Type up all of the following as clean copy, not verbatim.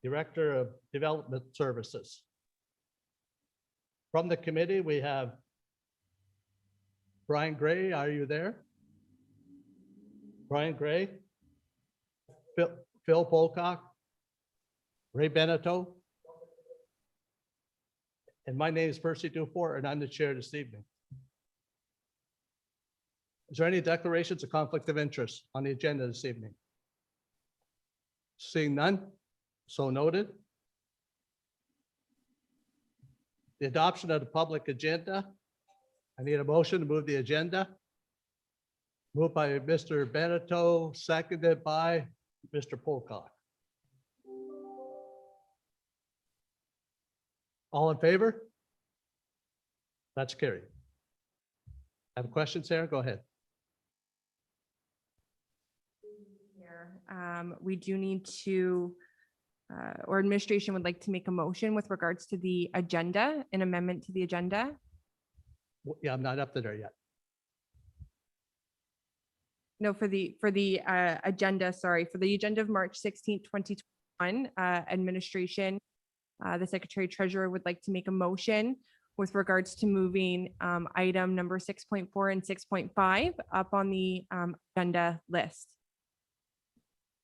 Director of Development Services. From the committee, we have Brian Gray. Are you there? Brian Gray, Phil Pocock, Ray Beneteau, and my name is Percy Dufour, and I'm the chair this evening. Is there any declarations of conflict of interest on the agenda this evening? Seeing none, so noted. The adoption of the public agenda. I need a motion to move the agenda. Moved by Mr. Beneteau, seconded by Mr. Pocock. All in favor? That's carried. Have questions, Sarah? Go ahead. We do need to, or administration would like to make a motion with regards to the agenda, an amendment to the agenda. Yeah, I'm not up to there yet. No, for the agenda, sorry, for the agenda of March 16th, 2021, administration, the Secretary Treasurer would like to make a motion with regards to moving item number 6.4 and 6.5 up on the agenda list.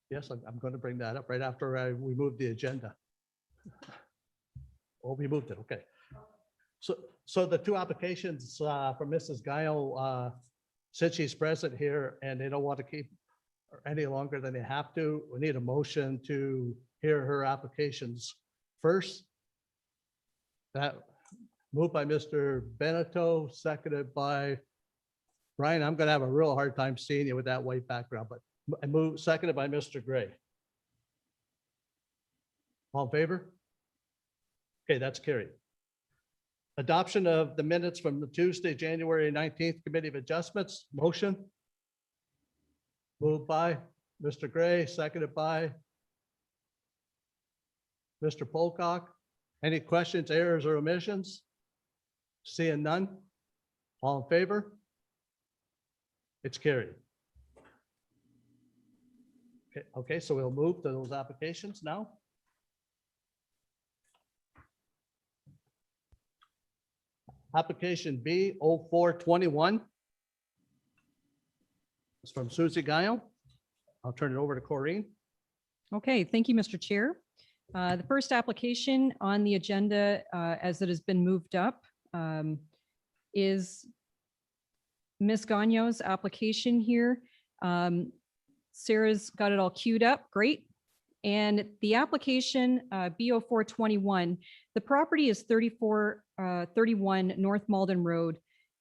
Yes, I'm going to bring that up right after we move the agenda. Oh, we moved it. Okay. So the two applications from Mrs. Gaio, since she's present here and they don't want to keep her any longer than they have to, we need a motion to hear her applications first. That moved by Mr. Beneteau, seconded by Brian. I'm going to have a real hard time seeing you with that white background, but I move seconded by Mr. Gray. All in favor? Okay, that's carried. Adoption of the minutes from the Tuesday, January 19th Committee of Adjustments. Motion. Moved by Mr. Gray, seconded by Mr. Pocock. Any questions, errors, or omissions? Seeing none. All in favor? It's carried. Okay, so we'll move to those applications now. Application B 0421. It's from Susie Gaio. I'll turn it over to Corrine. Okay, thank you, Mr. Chair. The first application on the agenda, as it has been moved up, is Ms. Gagno's application here. Sarah's got it all queued up. Great. And the application B0421, the property is 3431 North Malden Road.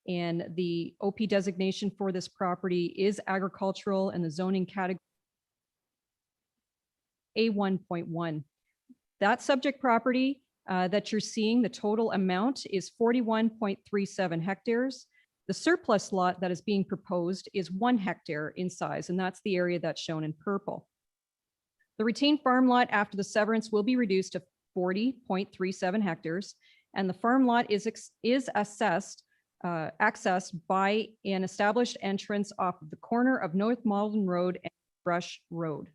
And the OP designation for this property is agricultural and the zoning category A1.1. That subject property that you're seeing, the total amount is 41.37 hectares. The surplus lot that is being proposed is 1 hectare in size, and that's the area that's shown in purple. The retained farm lot after the severance will be reduced to 40.37 hectares, and the farm lot is accessed by an established entrance off of the corner of North Malden Road and Brush Road.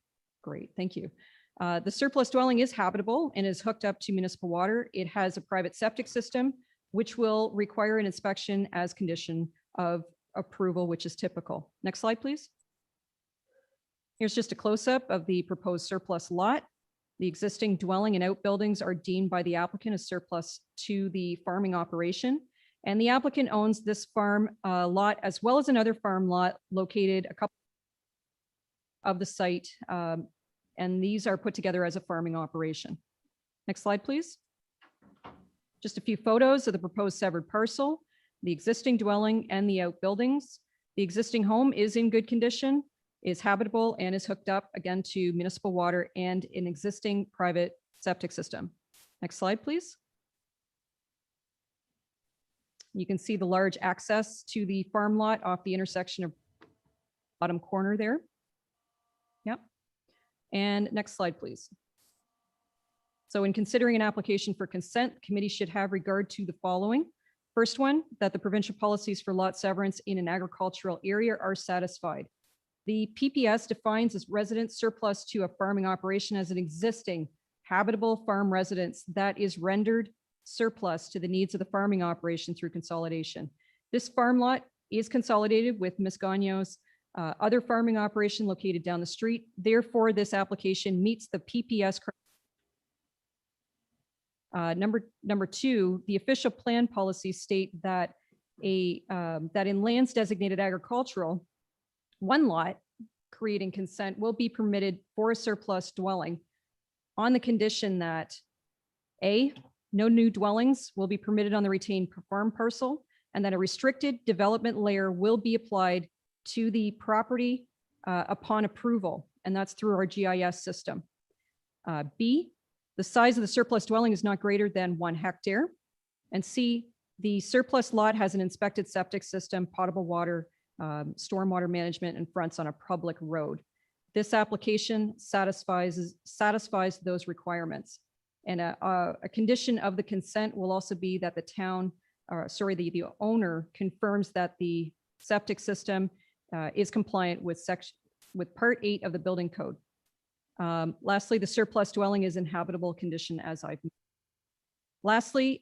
Great, thank you. The surplus dwelling is habitable and is hooked up to municipal water. It has a private septic system, which will require an inspection as condition of approval, which is typical. Next slide, please. Here's just a close-up of the proposed surplus lot. The existing dwelling and outbuildings are deemed by the applicant as surplus to the farming operation. And the applicant owns this farm lot as well as another farm lot located a couple of the site. And these are put together as a farming operation. Next slide, please. Just a few photos of the proposed severed parcel, the existing dwelling and the outbuildings. The existing home is in good condition, is habitable, and is hooked up again to municipal water and an existing private septic system. Next slide, please. You can see the large access to the farm lot off the intersection of bottom corner there. Yep. And next slide, please. So in considering an application for consent, the committee should have regard to the following. First one, that the provincial policies for lot severance in an agricultural area are satisfied. The PPS defines as resident surplus to a farming operation as an existing habitable farm residence that is rendered surplus to the needs of the farming operation through consolidation. This farm lot is consolidated with Ms. Gagno's other farming operation located down the street. Therefore, this application meets the PPS. Number two, the official plan policies state that that in lands designated agricultural, one lot creating consent will be permitted for a surplus dwelling on the condition that A, no new dwellings will be permitted on the retained farm parcel, and that a restricted development layer will be applied to the property upon approval, and that's through our GIS system. B, the size of the surplus dwelling is not greater than 1 hectare. And C, the surplus lot has an inspected septic system, potable water, stormwater management, and fronts on a public road. This application satisfies those requirements. And a condition of the consent will also be that the town, the owner confirms that the septic system is compliant with Part 8 of the building code. Lastly, the surplus dwelling is in habitable condition as I've. Lastly,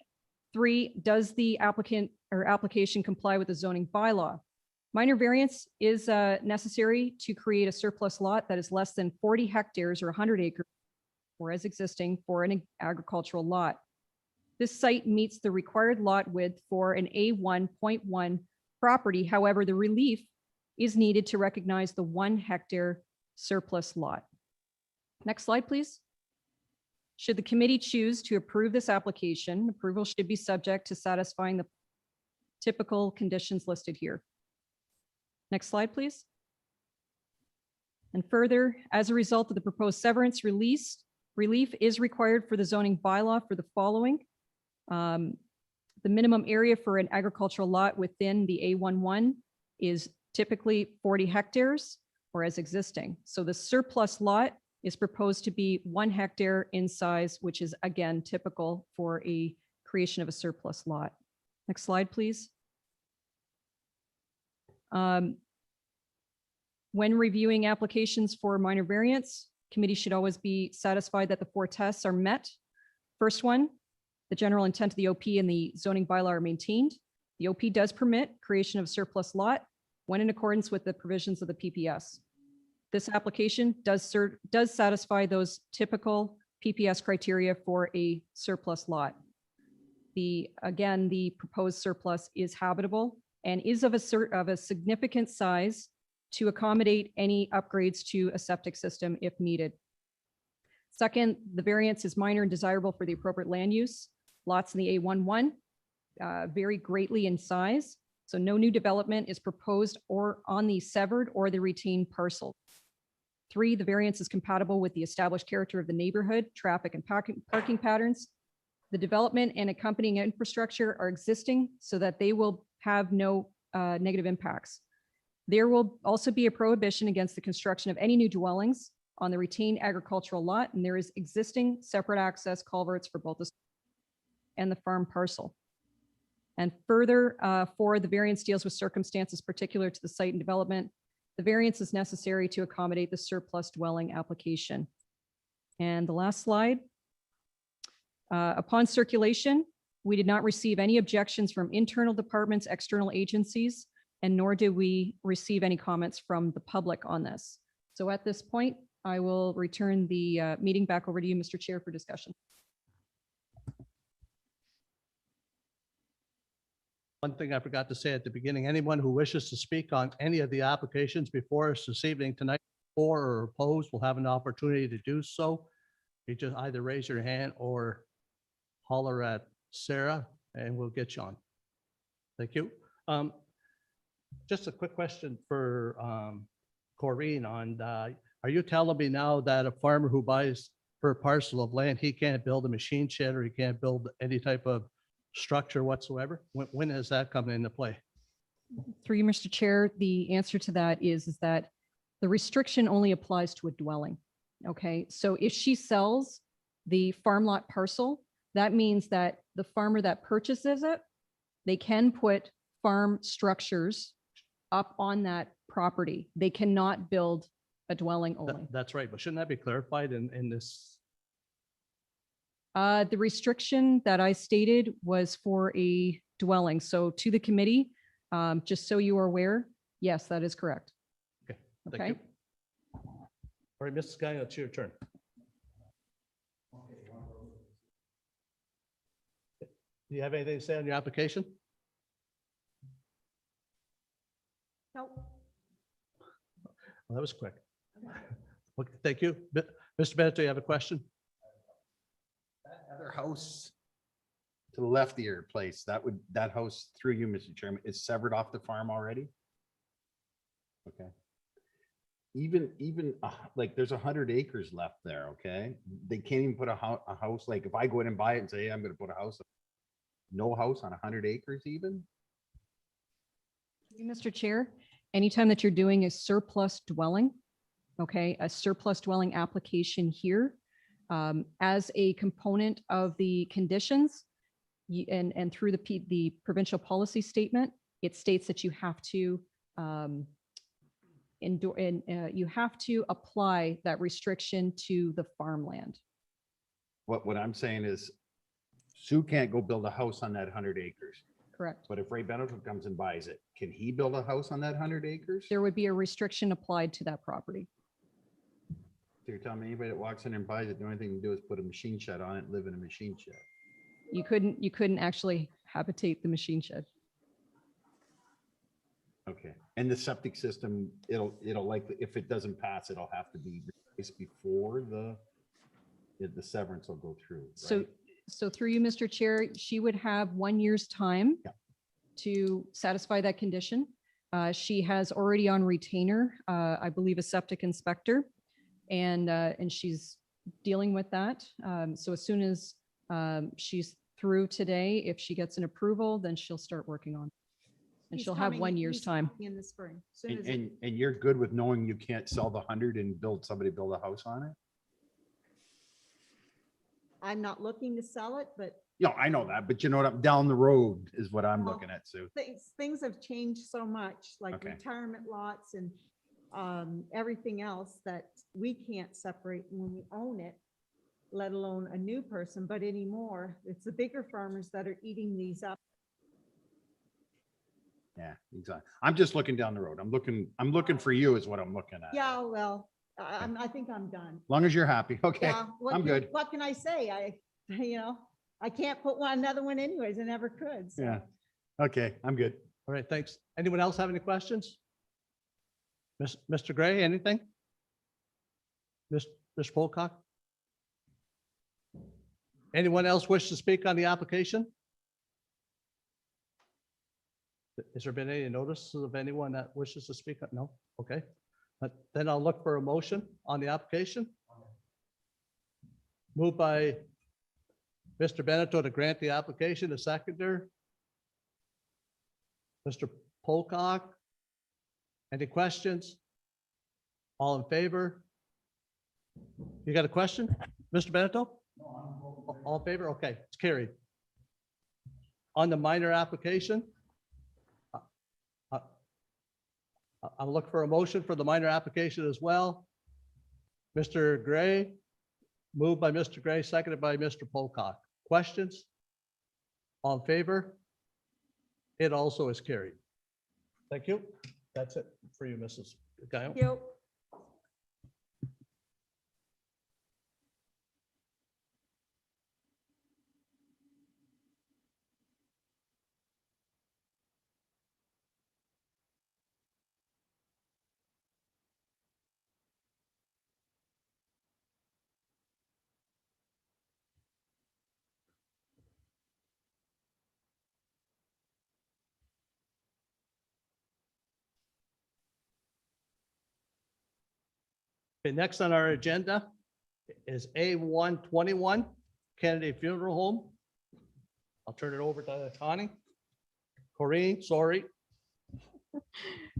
3, does the applicant or application comply with the zoning bylaw? Minor variance is necessary to create a surplus lot that is less than 40 hectares or 100 acres or as existing for an agricultural lot. This site meets the required lot width for an A1.1 property. However, the relief is needed to recognize the 1 hectare surplus lot. Next slide, please. Should the committee choose to approve this application, approval should be subject to satisfying the typical conditions listed here. Next slide, please. And further, as a result of the proposed severance relief is required for the zoning bylaw for the following. The minimum area for an agricultural lot within the A11 is typically 40 hectares or as existing. So the surplus lot is proposed to be 1 hectare in size, which is again typical for a creation of a surplus lot. Next slide, please. When reviewing applications for minor variance, committee should always be satisfied that the 4 tests are met. First one, the general intent of the OP and the zoning bylaw are maintained. The OP does permit creation of surplus lot when in accordance with the provisions of the PPS. This application does satisfy those typical PPS criteria for a surplus lot. Again, the proposed surplus is habitable and is of a significant size to accommodate any upgrades to a septic system if needed. Second, the variance is minor and desirable for the appropriate land use. Lots in the A11 vary greatly in size, so no new development is proposed or on the severed or the retained parcel. 3, the variance is compatible with the established character of the neighborhood, traffic and parking patterns. The development and accompanying infrastructure are existing so that they will have no negative impacts. There will also be a prohibition against the construction of any new dwellings on the retained agricultural lot, and there is existing separate access culverts for both the and the farm parcel. And further, the variance deals with circumstances particular to the site and development. The variance is necessary to accommodate the surplus dwelling application. And the last slide. Upon circulation, we did not receive any objections from internal departments, external agencies, and nor did we receive any comments from the public on this. So at this point, I will return the meeting back over to you, Mr. Chair, for discussion. One thing I forgot to say at the beginning, anyone who wishes to speak on any of the applications before us this evening tonight, for or opposed, will have an opportunity to do so. You just either raise your hand or holler at Sarah and we'll get you on. Thank you. Just a quick question for Corrine on, are you telling me now that a farmer who buys per parcel of land, he can't build a machine shed or he can't build any type of structure whatsoever? When is that coming into play? Through you, Mr. Chair, the answer to that is that the restriction only applies to a dwelling. Okay, so if she sells the farm lot parcel, that means that the farmer that purchases it, they can put farm structures up on that property. They cannot build a dwelling only. That's right, but shouldn't that be clarified in this? The restriction that I stated was for a dwelling. So to the committee, just so you are aware, yes, that is correct. Okay, Okay. thank you. All right, Mrs. Guy, it's your turn. Do you have anything to say on your application? Nope. Well, that was quick. Okay, thank you. Mr. Bennett, do you have a question? That other house to the left of your place, that house through you, Mr. Chairman, is severed off the farm already? Okay. Even like there's 100 acres left there, okay? They can't even put a house, like if I go in and buy it and say, hey, I'm gonna put a house, no house on 100 acres even? Mr. Chair, anytime that you're doing a surplus dwelling, okay, a surplus dwelling application here, as a component of the conditions, and through the provincial policy statement, it states that you have to you have to apply that restriction to the farmland. What I'm saying is Sue can't go build a house on that 100 acres. Correct. But if Ray Benedict comes and buys it, can he build a house on that 100 acres? There would be a restriction applied to that property. So you're telling me anybody that walks in and buys it, the only thing to do is put a machine shed on it, and live in a machine shed? You couldn't actually habitate the machine shed. Okay, and the septic system, it'll likely, if it doesn't pass, it'll have to be replaced before the severance will go through, right? So through you, Mr. Chair, she would have 1 year's time Yeah. to satisfy that condition. She has already on retainer, I believe, a septic inspector, and she's dealing with that. So as soon as she's through today, if she gets an approval, then she'll start working on it. And He's she'll have coming- 1 year's he's time. coming in the spring. Soon as it- And you're good with knowing you can't sell the 100 and somebody build a house on it? I'm not looking to sell it, but Yeah, I know that, but you know what, down the road is what I'm Well, looking at, Sue. things have changed so much, like Okay. retirement lots and everything else that we can't separate when we own it, let alone a new person, but anymore, it's the bigger farmers that are eating these up. Yeah, exactly. I'm just looking down the road. I'm looking for you is what I'm looking at. Yeah, well, I think I'm done. As long as you're happy, okay, Yeah, what I'm can- good. What can I say? I can't put another one anyways. I never could. So. Yeah, okay, I'm good. All right, thanks. Anyone else have any questions? Mr. Gray, anything? Ms. Polcock? Anyone else wish to speak on the application? Has there been any notice of anyone that wishes to speak? No? Okay. But then I'll look for a motion on the application. Moved by Mr. Beneteau to grant the application, a seconder. Mr. Polcock. Any questions? All in favor? You got a question, Mr. Beneteau? All in favor? Okay, it's carried. On the minor application, I'll look for a motion for the minor application as well. Mr. Gray, moved by Mr. Gray, seconded by Mr. Polcock. Questions? All in favor? It also is carried. Thank you. That's it for you, Mrs. Guile. Thank you. Okay, next on our agenda is A121 Kennedy Funeral Home. I'll turn it over to Connie. Corinne, sorry.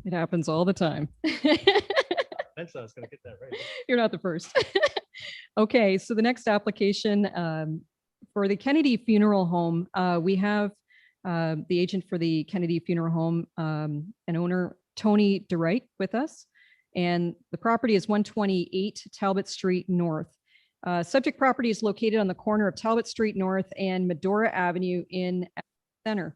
It happens all the time. I said I was gonna get that right. You're not the first. Okay, so the next application for the Kennedy Funeral Home, we have the agent for the Kennedy Funeral Home, and owner Tony DeWright with us. And the property is 128 Talbot Street North. Subject property is located on the corner of Talbot Street North and Medora Avenue in Center.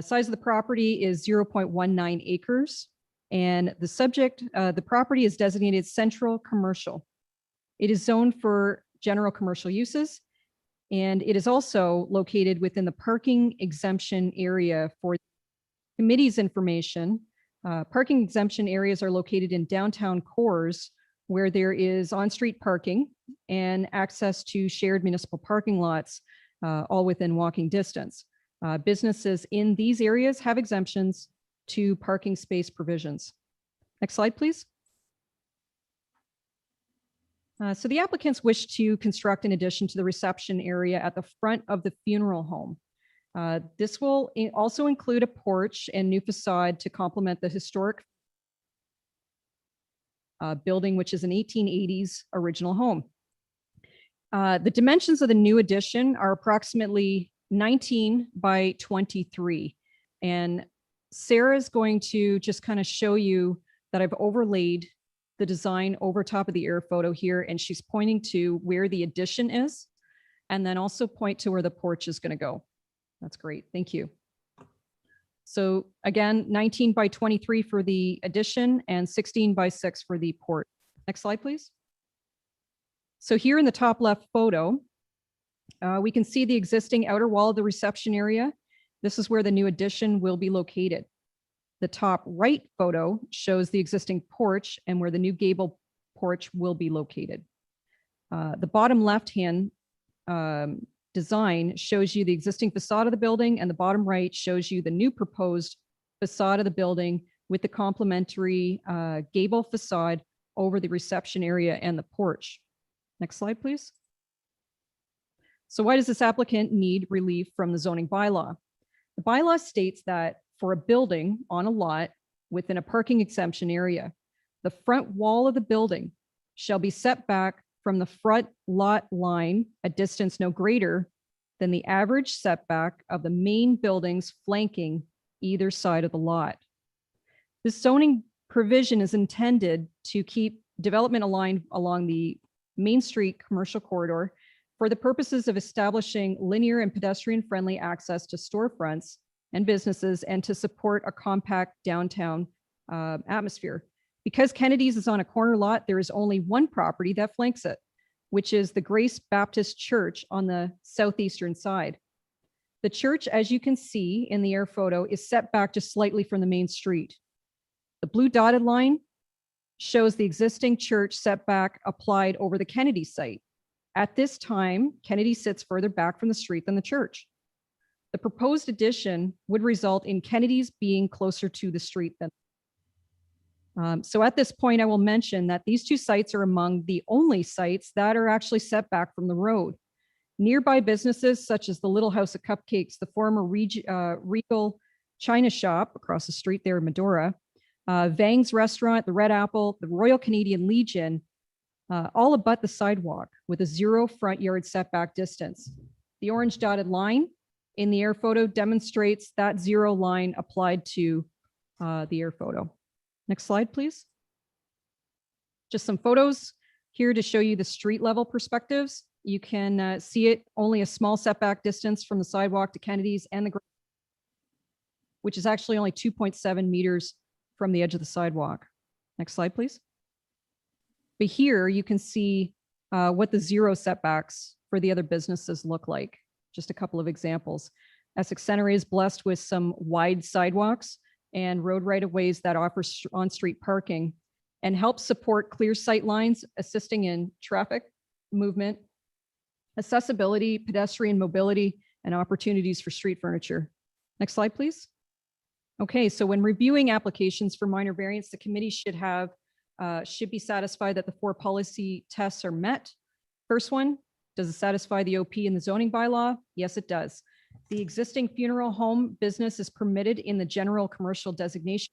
Size of the property is 0.19 acres, and the property is designated central commercial. It is zoned for general commercial uses, and it is also located within the parking exemption area. For committee's information, parking exemption areas are located in downtown cores where there is on-street parking and access to shared municipal parking lots, all within walking distance. Businesses in these areas have exemptions to parking space provisions. Next slide, please. So the applicants wish to construct an addition to the reception area at the front of the funeral home. This will also include a porch and new facade to complement the historic building, which is an 1880s original home. The dimensions of the new addition are approximately 19 by 23. And Sarah is going to just kind of show you that I've overlaid the design over top of the air photo here, and she's pointing to where the addition is, and then also point to where the porch is going to go. That's great. Thank you. So again, 19 by 23 for the addition and 16 by 6 for the porch. Next slide, please. So here in the top left photo, we can see the existing outer wall of the reception area. This is where the new addition will be located. The top right photo shows the existing porch and where the new gable porch will be located. The bottom left-hand design shows you the existing facade of the building, and the bottom right shows you the new proposed facade of the building with the complementary gable facade over the reception area and the porch. Next slide, please. So why does this applicant need relief from the zoning bylaw? The bylaw states that for a building on a lot within a parking exemption area, the front wall of the building shall be set back from the front lot line a distance no greater than the average setback of the main buildings flanking either side of the lot. This zoning provision is intended to keep development aligned along the Main Street commercial corridor for the purposes of establishing linear and pedestrian-friendly access to storefronts and businesses, and to support a compact downtown atmosphere. Because Kennedy's is on a corner lot, there is only one property that flanks it, which is the Grace Baptist Church on the southeastern side. The church, as you can see in the air photo, is set back just slightly from the main street. The blue dotted line shows the existing church setback applied over the Kennedy site. At this time, Kennedy sits further back from the street than the church. The proposed addition would result in Kennedy's being closer to the street than. So at this point, I will mention that these two sites are among the only sites that are actually set back from the road. Nearby businesses such as the Little House of Cupcakes, the former Regal China Shop across the street there in Medora, Vang's Restaurant, the Red Apple, the Royal Canadian Legion, all abut the sidewalk with a 0 front yard setback distance. The orange dotted line in the air photo demonstrates that 0 line applied to the air photo. Next slide, please. Just some photos here to show you the street level perspectives. You can see it only a small setback distance from the sidewalk to Kennedy's and the, which is actually only 2.7 meters from the edge of the sidewalk. Next slide, please. But here you can see what the 0 setbacks for the other businesses look like. Just a couple of examples. Essex Center is blessed with some wide sidewalks and road right-of-ways that offer on-street parking and help support clear sight lines, assisting in traffic movement, accessibility, pedestrian mobility, and opportunities for street furniture. Next slide, please. Okay, so when reviewing applications for minor variance, the committee should be satisfied that the 4 policy tests are met. First one, does it satisfy the OP in the zoning bylaw? Yes, it does. The existing funeral home business is permitted in the general commercial designation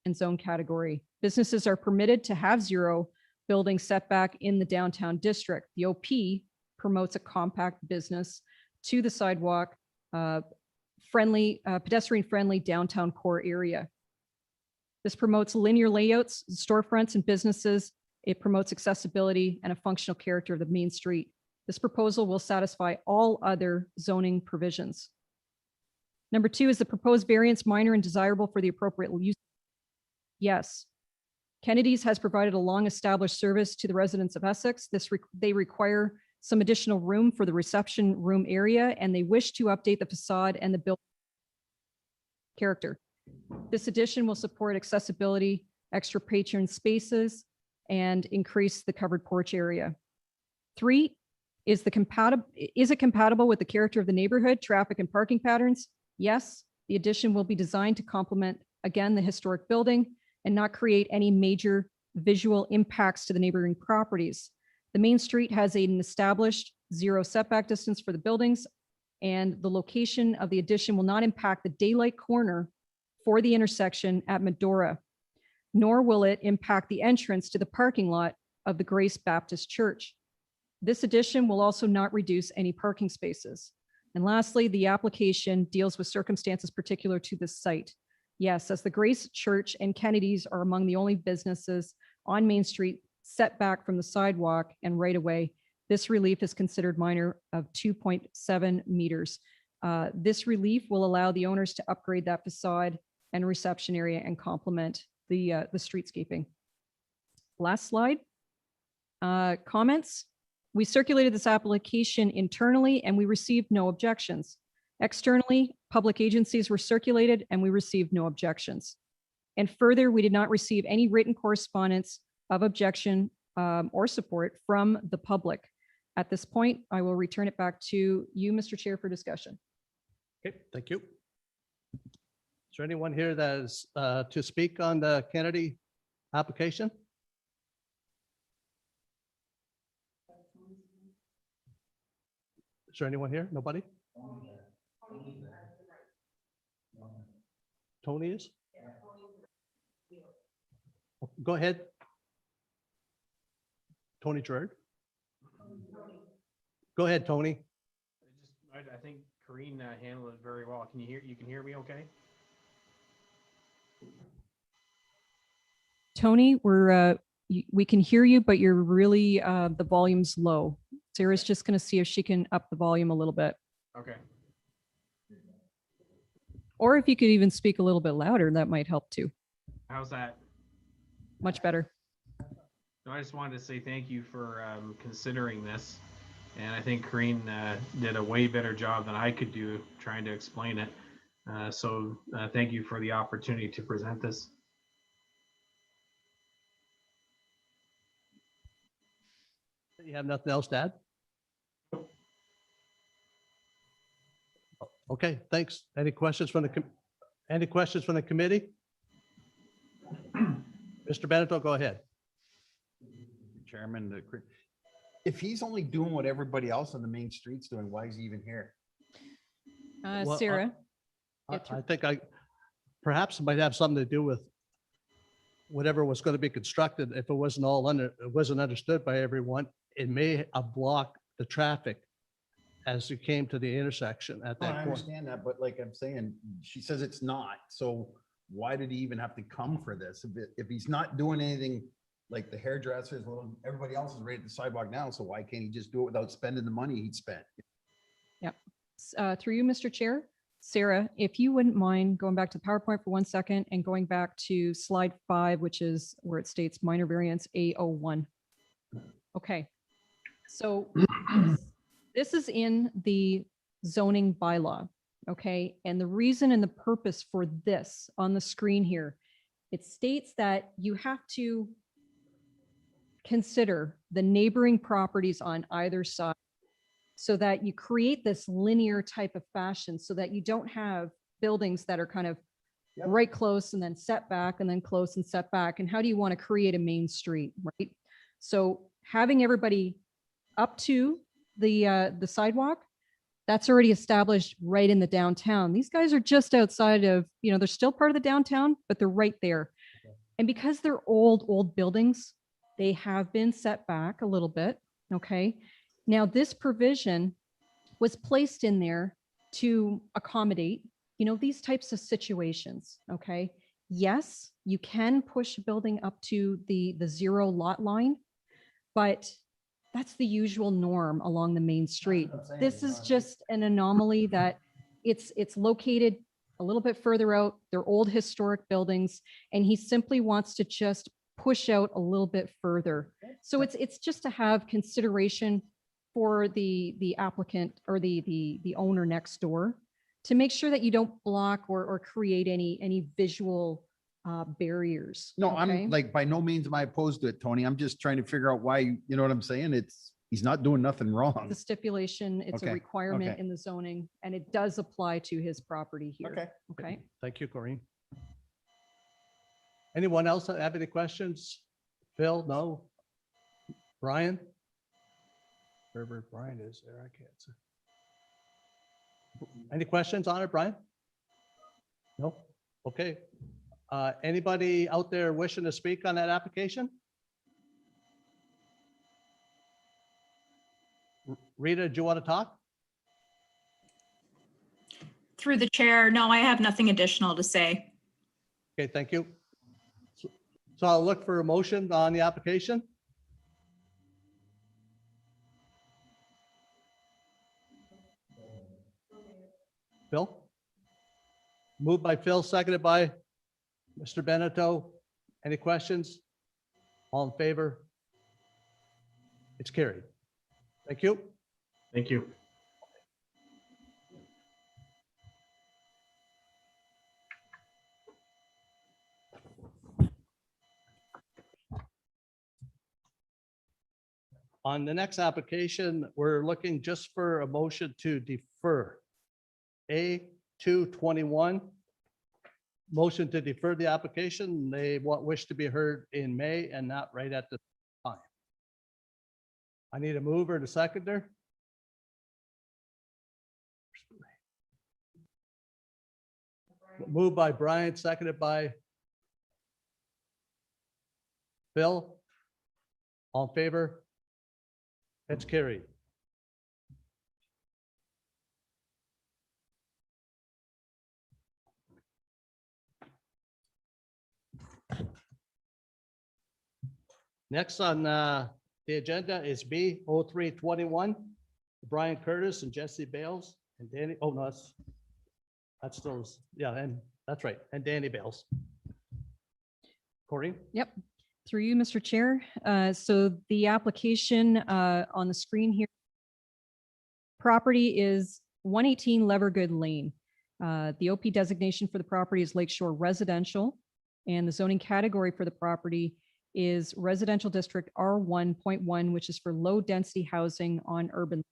and zone category. Businesses are permitted to have 0 building setback in the downtown district. The OP promotes a compact business to the sidewalk, pedestrian-friendly downtown core area. This promotes linear layouts, storefronts, and businesses It promotes accessibility and a functional character of the main street. This proposal will satisfy all other zoning provisions. Number 2, is the proposed variance minor and desirable for the appropriate use? Yes. Kennedy's has provided a long-established service to the residents of Essex. They require some additional room for the reception room area, and they wish to update the facade and the building character. This addition will support accessibility, extra patron spaces, and increase the covered porch area. 3, is it compatible with the character of the neighborhood, traffic and parking patterns? Yes. The addition will be designed to complement, again, the historic building and not create any major visual impacts to the neighboring properties. The main street has an established 0 setback distance for the buildings, and the location of the addition will not impact the daylight corner for the intersection at Medora, nor will it impact the entrance to the parking lot of the Grace Baptist Church. This addition will also not reduce any parking spaces. And lastly, the application deals with circumstances particular to this site. Yes, as the Grace Church and Kennedy's are among the only businesses on Main Street set back from the sidewalk and right away, this relief is considered minor of 2.7 meters. This relief will allow the owners to upgrade that facade and reception area and complement the streetscaping. Last slide. Comments. We circulated this application internally and we received no objections. Externally, public agencies were circulated and we received no objections. And further, we did not receive any written correspondence of objection or support from the public. At this point, I will return it back to you, Mr. Chair, for discussion. Okay, thank you. Is there anyone here that is to speak on the Kennedy application? Is there anyone here? Nobody? Tony is? Go ahead. Tony Gerard. Go ahead, Tony. I think Corrine handled it very well. You can hear me okay? Tony, we can hear you, but you're really, the volume's low. Sarah's just going to see if she can up the volume a little bit. Okay. Or if you could even speak a little bit louder, that might help too. How's that? Much better. No, I just wanted to say thank you for considering this. And I think Corrine did a way better job than I could do trying to explain it. So thank you for the opportunity to present this. You have nothing else to add? Okay, thanks. Any questions from the committee? Mr. Beneteau, go ahead. Chairman, if he's only doing what everybody else on the main street's doing, why is he even here? Well, Sarah, I think perhaps it might have something to do with whatever was going to be constructed. If it wasn't understood by everyone, it may have blocked the traffic as you came to the intersection at No, that I point. understand that, but like I'm saying, she says it's not. So why did he even have to come for this? If he's not doing anything like the hairdressers, well, everybody else is right at the sidewalk now. So why can't he just do it without spending the money he'd spent? through you, Mr. Chair. Sarah, if you wouldn't mind going back to the PowerPoint for 1 second and going back to slide 5, which is where it states minor variance A01. Okay. So this is in the zoning bylaw. Okay. And the reason and the purpose for this on the screen here, it states that you have to consider the neighboring properties on either side so that you create this linear type of fashion so that you don't have buildings that are kind of Yep. right close and then set back and then close and set back. And how do you want to create a main street, right? So having everybody up to the sidewalk, that's already established right in the downtown. These guys are just outside of, they're still part of the downtown, but they're right there. Okay. And because they're old buildings, they have been set back a little bit. Okay. Now this provision was placed in there to accommodate, these types of situations. Okay. yes, you can push a building up to the zero lot line, but that's the usual norm along the main street. This is just an anomaly that it's located a little bit further out. They're old historic buildings, and he simply wants to just push out a little bit further. So it's just to have consideration for the applicant or the owner next door to make sure that you don't block or create any visual barriers. No, okay? I'm like, by no means am I opposed to it, Tony. I'm just trying to figure out why, you know what I'm saying? He's not doing nothing wrong. The stipulation, it's a Okay, requirement okay. in the zoning, and it does apply to his property here. Okay. Okay. Thank you, Corinne. Anyone else have any questions? Phil, no? Brian? Wherever Brian is there, I can't see. Any questions on it, Brian? No? Okay. Anybody out there wishing to speak on that application? Rita, do you want to talk? Through the chair, no, I have nothing additional to say. Okay, thank you. So I'll look for a motion on the application. Phil? Moved by Phil, seconded by Mr. Beneteau. Any questions? All in favor? It's carried. Thank you. Thank you. On the next application, we're looking just for a motion to defer. A221. Motion to defer the application. They wish to be heard in May and not right at the time. I need a mover and a seconder. Moved by Brian, seconded by Bill. All in favor? That's carried. Next on the agenda is B0321, Brian Curtis and Jesse Bales and Danny, oh no, that's still, yeah, and that's right, and Danny Bales. Corey? Yep. Through you, Mr. Chair. So the application on the screen here, property is 118 Levergood Lane. The OP designation for the property is Lakeshore Residential, and the zoning category for the property is Residential District R1.1, which is for low-density housing on urban.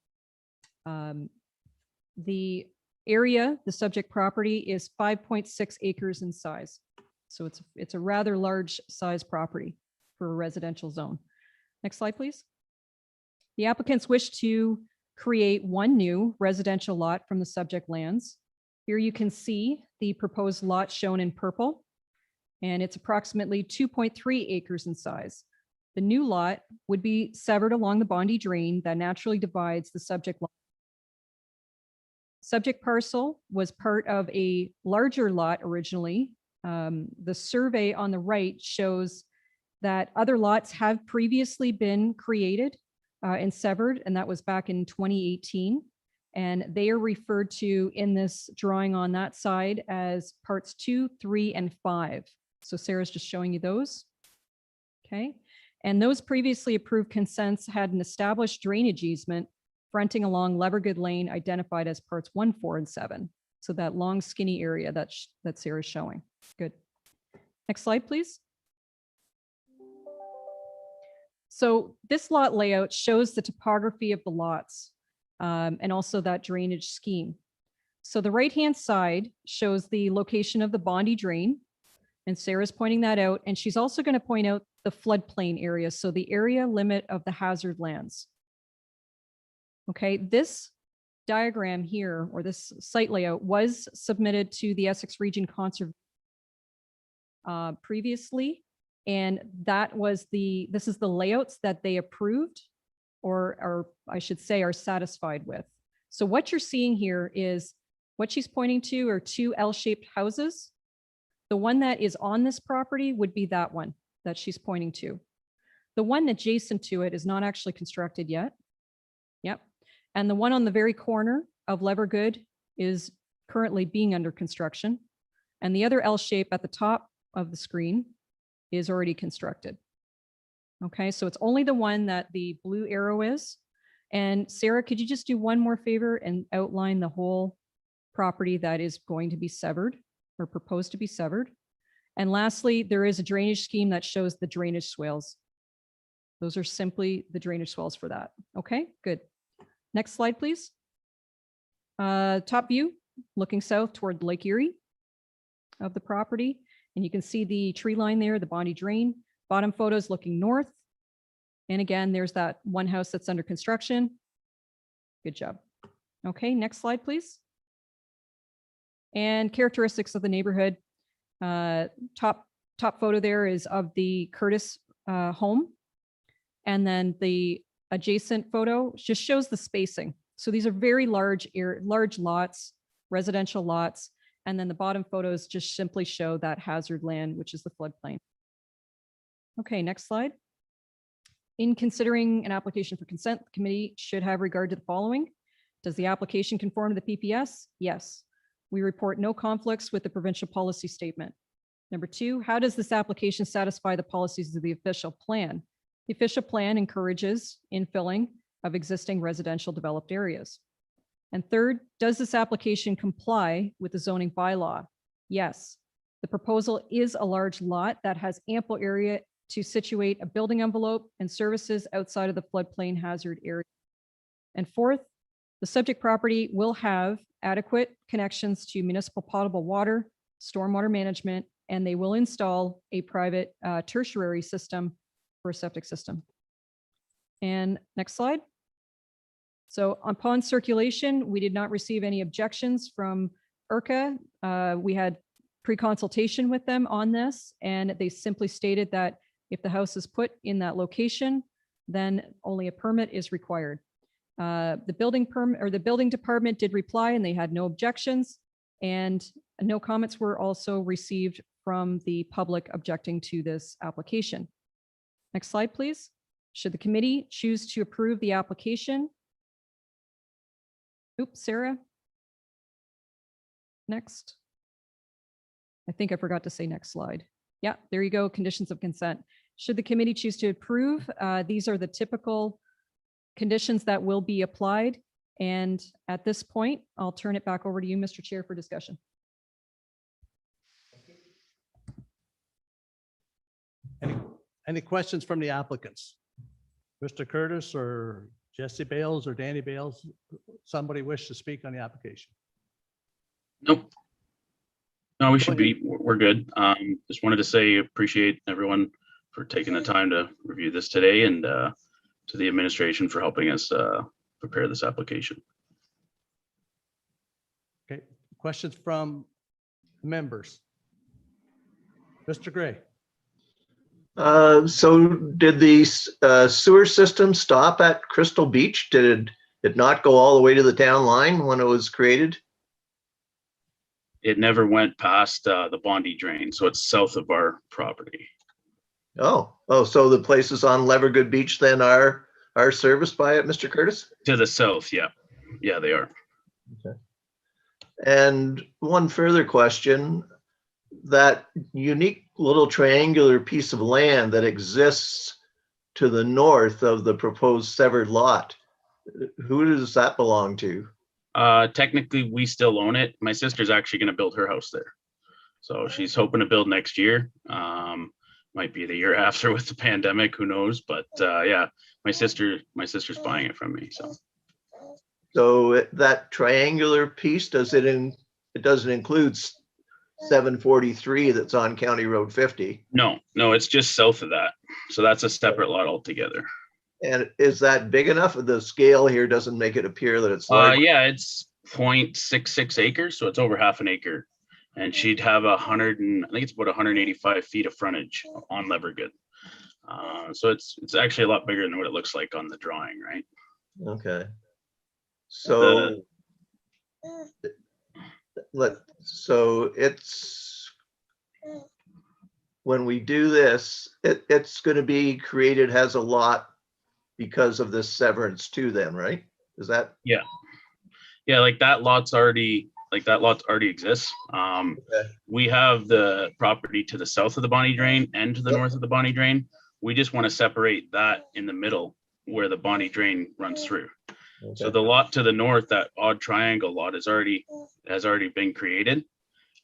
The area, the subject property, is 5.6 acres in size. So it's a rather large size property for a residential zone. Next slide, please. The applicants wish to create one new residential lot from the subject lands. Here you can see the proposed lot shown in purple, and it's approximately 2.3 acres in size. The new lot would be severed along the Bondi Drain that naturally divides the subject lot. Subject parcel was part of a larger lot originally. The survey on the right shows that other lots have previously been created and severed, and that was back in 2018. And they are referred to in this drawing on that side as parts 2, 3, and 5. So Sarah's just showing you those. Okay. And those previously approved consents had an established drainage easement fronting along Levergood Lane identified as parts 1, 4, and 7. So that long skinny area that Sarah's showing. Good. Next slide, please. So this lot layout shows the topography of the lots and also that drainage scheme. So the right-hand side shows the location of the Bondi Drain, and Sarah's pointing that out. And she's also going to point out the floodplain area. So the area limit of the hazard lands. Okay, this diagram here, or this site layout, was submitted to the Essex Region Conservation previously, and that was this is the layouts that they approved, or I should say are satisfied with. So what you're seeing here is what she's pointing to are two L-shaped houses. The one that is on this property would be that one that she's pointing to. The one adjacent to it is not actually constructed yet. Yep. And the one on the very corner of Levergood is currently being under construction. And the other L shape at the top of the screen is already constructed. Okay, so it's only the one that the blue arrow is. And Sarah, could you just do one more favor and outline the whole property that is going to be severed or proposed to be severed? And lastly, there is a drainage scheme that shows the drainage swales. Those are simply the drainage swales for that. Okay, good. Next slide, please. Top view, looking south toward Lake Erie of the property. And you can see the tree line there, the Bondi drain. Bottom photos looking north. And again, there's that one house that's under construction. Good job. Okay, next slide, please. And characteristics of the neighborhood. Top photo there is of the Curtis home. And then the adjacent photo just shows the spacing. So these are very large lots, residential lots. And then the bottom photos just simply show that hazard land, which is the floodplain. Okay, next slide. In considering an application for consent, the committee should have regard to the following. Does the application conform to the PPS? Yes. We report no conflicts with the provincial policy statement. Number two, how does this application satisfy the policies of the official plan? The official plan encourages infilling of existing residential developed areas. And third, does this application comply with the zoning bylaw? Yes. The proposal is a large lot that has ample area to situate a building envelope and services outside of the floodplain hazard area. And fourth, the subject property will have adequate connections to municipal potable water, stormwater management, and they will install a private tertiary system for a septic system. And next slide. So upon circulation, we did not receive any objections from IRCA. We had pre-consultation with them on this, and they simply stated that if the house is put in that location, then only a permit is required. The building permit or the building department did reply, and they had no objections, and no comments were also received from the public objecting to this application. Next slide, please. Should the committee choose to approve the application? Oops, Sarah. Next. I think I forgot to say next slide. Yeah, there you go. Conditions of consent. Should the committee choose to approve, these are the typical conditions that will be applied. And at this point, I'll turn it back over to you, Mr. Chair, for discussion. Any questions from the applicants? Mr. Curtis or Jesse Bales or Danny Bales, somebody wish to speak on the application? Nope. No, we're good. Just wanted to say, appreciate everyone for taking the time to review this today, and to the administration for helping us prepare this application. Okay, questions from members? Mr. Gray. So did the sewer system stop at Crystal Beach? Did it not go all the way to the town line when it was created? It never went past the Bondi drain, so it's south of our property. Oh, so the places on Levergood Beach then are serviced by it, Mr. Curtis? To the south, yeah. Yeah, they are. Okay. And one further question, that unique little triangular piece of land that exists to the north of the proposed severed lot, who does that belong to? Technically, we still own it. My sister's actually going to build her house there. So she's hoping to build next year. Might be the year after with the pandemic, who knows? But yeah, my sister's buying it from me. So that triangular piece, it doesn't include 743 that's on County Road 50? No, it's just south of that. So that's a separate lot altogether. And is that big enough? The scale here doesn't make it appear that it's large. Yeah, it's 0.66 acres, so it's over half an acre. And she'd have I think it's about 185 feet of frontage on Levergood. So it's actually a lot bigger than what it looks like on the drawing, right? Okay. So so it's when we do this, it's going to be created as a lot because of this severance too then, right? Is that? Yeah, like that lot's already exists. Okay. We have the property to the south of the Bonnie Drain and to the Yep. north of the Bonnie Drain. We just want to separate that in the middle where the Bonnie Drain runs through. So Okay. the lot to the north, that odd triangle lot has already been created.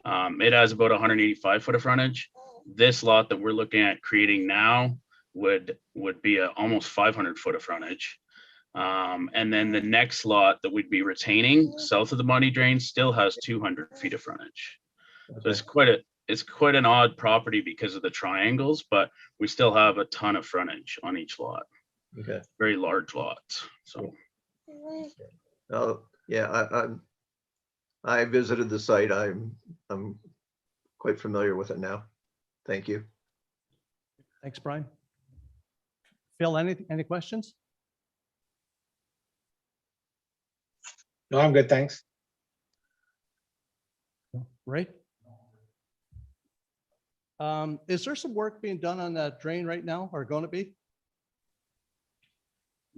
It has about 185 foot of frontage. This lot that we're looking at creating now would be a almost 500 foot of frontage. And then the next lot that we'd be retaining south of the Bonnie Drain still has 200 feet of frontage. So it's quite an odd property because of the triangles, but we still have a ton of frontage on each lot. Okay. Very large lots. So Oh, yeah, I visited the site. I'm quite familiar with it now. Thank you. Thanks, Brian. Phil, any questions? No, I'm good, thanks. Ray? Is there some work being done on that drain right now or going to be?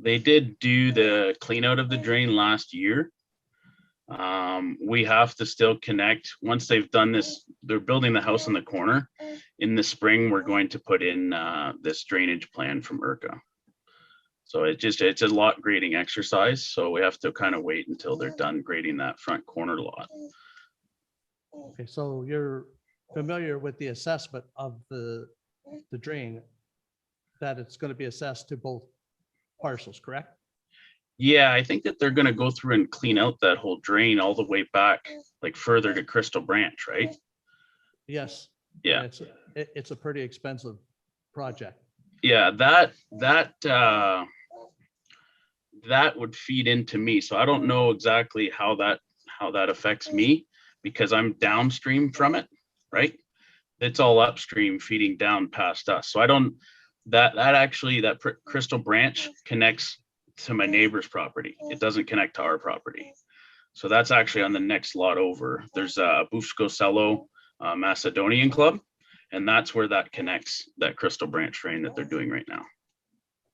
they did do the clean out of the drain last year. We have to still connect. Once they've done this, they're building the house in the corner. In the spring, we're going to put in this drainage plan from IRCA. So it's a lot grading exercise. So we have to kind of wait until they're done grading that front corner lot. Okay, so you're familiar with the assessment of the drain, that it's going to be assessed to both parcels, correct? Yeah, I think that they're gonna go through and clean out that whole drain all the way back, like further to Crystal Branch, right? Yes. Yeah. It's a pretty expensive project. Yeah, that would feed into me. So I don't know exactly how that affects me because I'm downstream from it, right? It's all upstream feeding down past us. So I don't, that Crystal Branch connects to my neighbor's property. It doesn't connect to our property. So that's actually on the next lot over. There's a Bufsko Macedonian Club, and that's where that connects, that Crystal Branch drain that they're doing right now.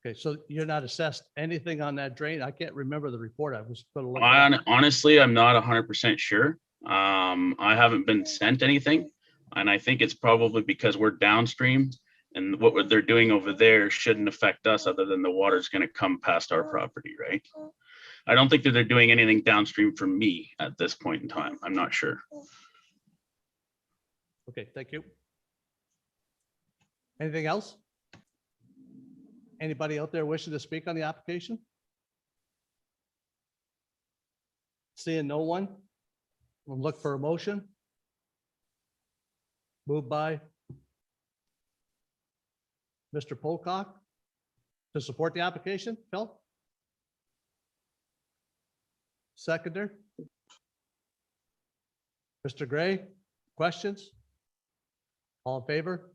Okay, so you're not assessed anything on that drain? I can't remember the report. I was going to look. it up. Honestly, I'm not 100% sure. I haven't been sent anything, and I think it's probably because we're downstream, and what they're doing over there shouldn't affect us other than the water's going to come past our property, right? I don't think that they're doing anything downstream from me at this point in time. I'm not sure. Okay, thank you. Anything else? Anybody out there wishing to speak on the application? Seeing no one, we'll look for a motion. Moved by Mr. Pocock to support the application. Phil? Seconder? Mr. Gray, questions? All in favor?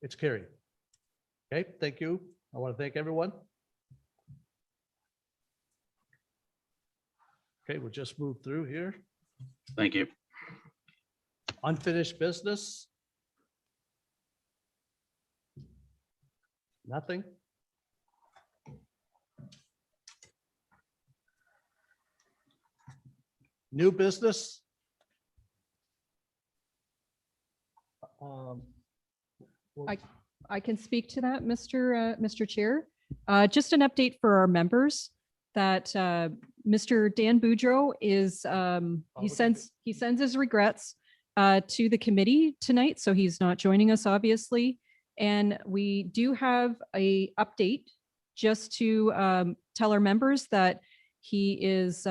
It's carried. Okay, thank you. I want to thank everyone. Okay, we'll just move through here. Thank you. Unfinished business. Nothing. New business. Well, I can speak to that, Mr. Chair. Just an update for our members that Mr. Dan Boudreau is, he sends his regrets to the committee tonight, so he's not joining us, obviously. And we do have a update just to tell our members that he is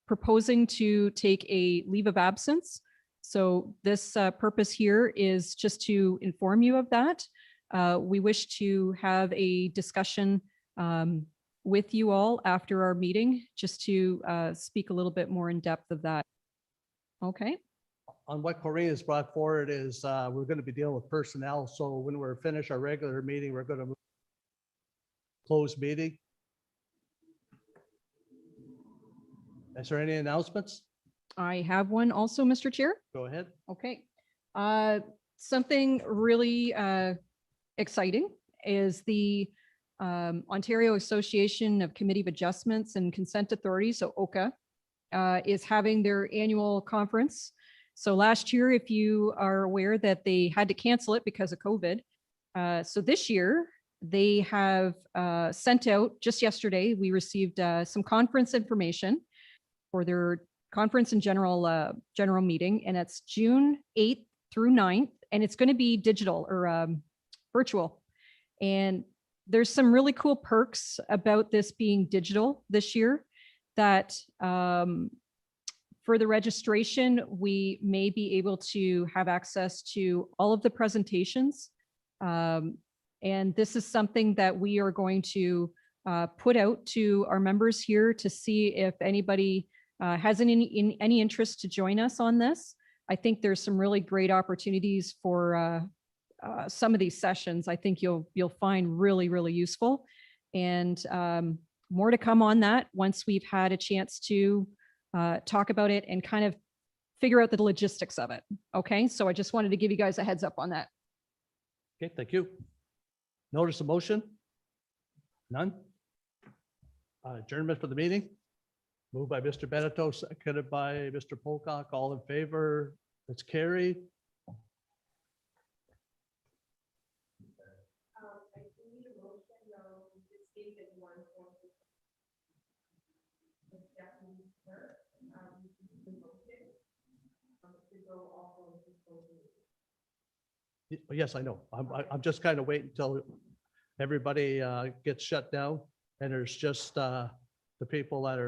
proposing to take a leave of absence. So this purpose here is just to inform you of that. We wish to have a discussion with you all after our meeting, just to speak a little bit more in depth of that. Okay. On what Corinne has brought forward is we're going to be dealing with personnel. So when we're finished our regular meeting, we're going to close meeting. Is there any announcements? I have one also, Mr. Chair. Go ahead. Okay. Something really exciting is the Ontario Association of Committee of Adjustments and Consent Authorities, so OCA, is having their annual conference. So last year, if you are aware that they had to cancel it because of COVID. So this year, they have sent out, just yesterday, we received some conference information for their conference and general meeting, and it's June 8th through 9th, and it's going to be digital or virtual. And there's some really cool perks about this being digital this year that for the registration, we may be able to have access to all of the presentations. And this is something that we are going to put out to our members here to see if anybody has any interest to join us on this. I think there's some really great opportunities for some of these sessions. I think you'll find really, really useful. And more to come on that once we've had a chance to talk about it and kind of figure out the logistics of it. Okay, so I just wanted to give you guys a heads up on that. Okay, thank you. Notice of motion? None? Adjournment for the meeting? Moved by Mr. Beneteau, seconded by Mr. Pocock. All in favor? It's carried. Yes, I know. I'm just kind of waiting until everybody gets shut down and there's just the people that are